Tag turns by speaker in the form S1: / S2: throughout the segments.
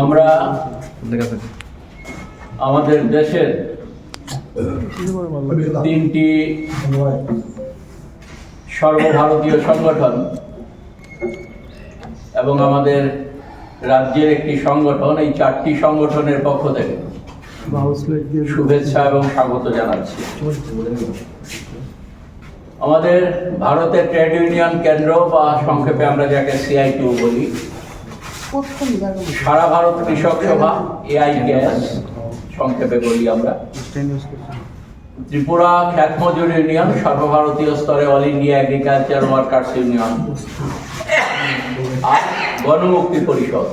S1: আমরা আমাদের দেশের তিনটি সর্বভারতীয় সংগঠন এবং আমাদের রাজ্যের একটি সংগঠন, এই চারটি সংগঠনের পক্ষ থেকে শুভেচ্ছা এবং স্বাগত জানাচ্ছি। আমাদের ভারতের ট্রেড ইউনিয়ন কেন্দ্র বা সংক্ষেপে আমরা যাকে CITU বলি, সারা ভারত কৃষক সভা AIKS সংক্ষেপে বলি আমরা, ত্রিপুরা খ্যাত মজুর ইউনিয়ন, সর্বভারতীয় স্তরে all India agriculture workers union আর গণমুক্তি পরিষদ,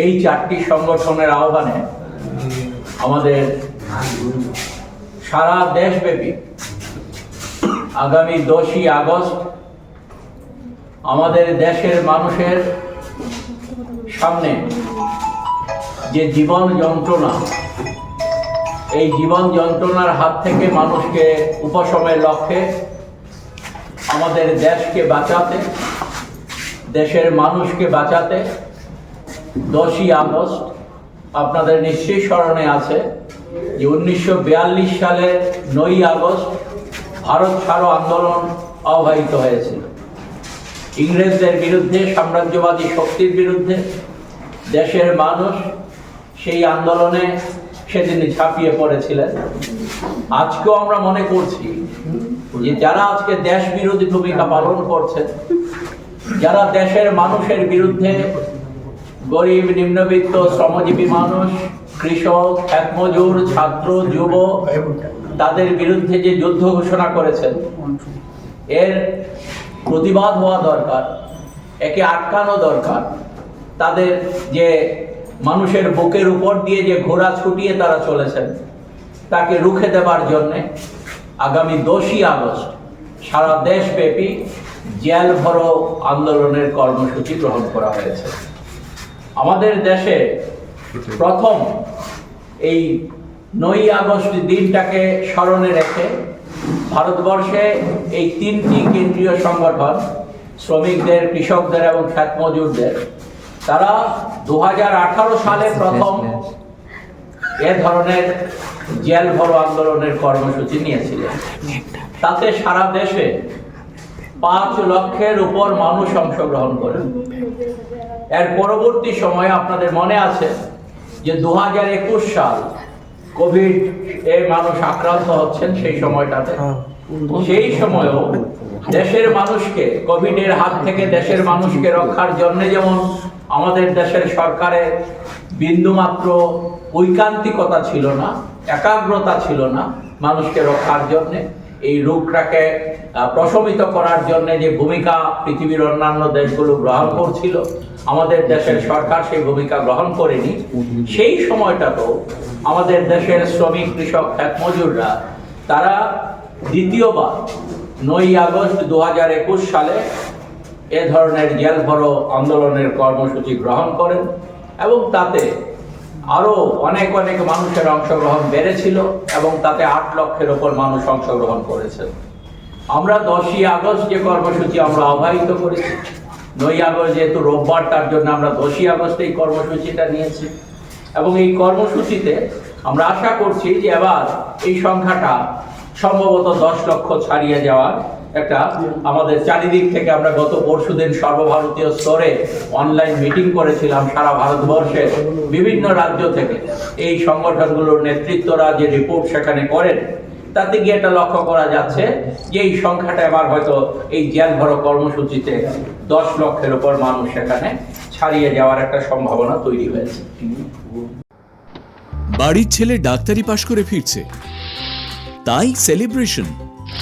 S1: এই চারটি সংগঠনের আহ্বানে আমাদের সারা দেশব্যাপী আগামী 10ই আগস্ট আমাদের দেশের মানুষের সামনে যে জীবন যন্ত্রণা, এই জীবন যন্ত্রণার হাত থেকে মানুষকে উপশমের লক্ষ্যে আমাদের দেশকে বাঁচাতে, দেশের মানুষকে বাঁচাতে 10ই আগস্ট আপনাদের নিশ্চয়ই স্মরণে আছে যে 1942 সালের 9ই আগস্ট ভারত ছাড়ো আন্দোলন আহ্বায়িত হয়েছিল। ইংরেজদের বিরুদ্ধে, সাম্রাজ্যবাদী শক্তির বিরুদ্ধে দেশের মানুষ সেই আন্দোলনে সেদিন ঝাঁপিয়ে পড়েছিলেন। আজকেও আমরা মনে করছি যে যারা আজকে দেশ বিরোধী ভূমিকা পালন করছেন, যারা দেশের মানুষের বিরুদ্ধে, গরিব, নিম্নবিত্ত, শ্রমজীবী মানুষ, কৃষক, খ্যাত মজুর, ছাত্র, যুব, তাদের বিরুদ্ধে যে যুদ্ধ ঘোষণা করেছেন, এর প্রতিবাদ হওয়া দরকার, একে আটকানো দরকার। তাদের যে মানুষের বুকের উপর দিয়ে যে ঘোড়া ছুটিয়ে তারা চলেছেন, তাকে রুখে দেবার জন্যে আগামী 10ই আগস্ট সারা দেশব্যাপী জেল ভরো আন্দোলনের কর্মসূচি গ্রহণ করা হয়েছে। আমাদের দেশে প্রথম এই 9ই আগস্ট দিনটাকে স্মরণে রেখে ভারতবর্ষে এই তিনটি কেন্দ্রীয় সংগঠন, শ্রমিকদের, কৃষকদের এবং খ্যাত মজুরদের, তারা 2018 সালে প্রথম এ ধরনের জেল ভরো আন্দোলনের কর্মসূচি নিয়েছিলেন। তাতে সারা দেশে 5 লক্ষের উপর মানুষ অংশগ্রহণ করেন। এর পরবর্তী সময়ে আপনাদের মনে আছে যে 2021 সাল কোভিড এ মানুষ আক্রান্ত হচ্ছেন, সেই সময়টাতে, সেই সময়েও দেশের মানুষকে, কোভিডের হাত থেকে দেশের মানুষকে রক্ষার জন্য যেমন আমাদের দেশের সরকারের বিন্দুমাত্র ঐকান্তিকতা ছিল না, একাগ্রতা ছিল না মানুষকে রক্ষার জন্য, এই রোগটাকে প্রশমিত করার জন্য যে ভূমিকা পৃথিবীর অন্যান্য দেশগুলো গ্রহণ করছিল, আমাদের দেশের সরকার সেই ভূমিকা গ্রহণ করেনি। সেই সময়টাতেও আমাদের দেশের শ্রমিক, কৃষক, খ্যাত মজুররা তারা দ্বিতীয়বার 9ই আগস্ট 2021 সালে এ ধরনের জেল ভরো আন্দোলনের কর্মসূচি গ্রহণ করেন এবং তাতে আরো অনেক অনেক মানুষের অংশগ্রহণ বেড়েছিল এবং তাতে 8 লক্ষের উপর মানুষ অংশগ্রহণ করেছেন। আমরা 10ই আগস্ট যে কর্মসূচি আমরা আহ্বায়িত করেছি, 9ই আগস্ট যেহেতু রোববার, তার জন্য আমরা 10ই আগস্ট এই কর্মসূচিটা নিয়েছি এবং এই কর্মসূচিতে আমরা আশা করছি যে এবার এই সংখ্যাটা সম্ভবত 10 লক্ষ ছাড়িয়ে যাওয়ার একটা, আমাদের চারিদিক থেকে আমরা গত পরশুদিন সর্বভারতীয় স্তরে অনলাইন মিটিং করেছিলাম সারা ভারতবর্ষের বিভিন্ন রাজ্য থেকে। এই সংগঠনগুলোর নেতৃত্বরা যে রিপোর্ট সেখানে করেন, তাতে গিয়ে এটা লক্ষ্য করা যাচ্ছে যে এই সংখ্যাটা এবার হয়তো এই জেল ভরো কর্মসূচিতে 10 লক্ষের উপর মানুষ সেখানে ছাড়িয়ে যাওয়ার একটা সম্ভাবনা তৈরি হয়েছে।
S2: বাড়ির ছেলে ডাক্তারি পাশ করে ফিরছে, তাই সেলিব্রেশন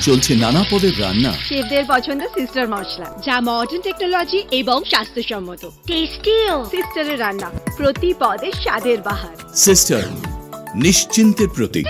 S2: চলছে নানা পদের রান্না।
S3: শেফদের পছন্দ সিস্টার মশলা, যা মডার্ন টেকনোলজি এবং স্বাস্থ্যসম্মত। টেস্টিও সিস্টারের রান্না, প্রতি পদে স্বাদের বাহার।
S2: সিস্টার, নিশ্চিন্তের প্রতীক।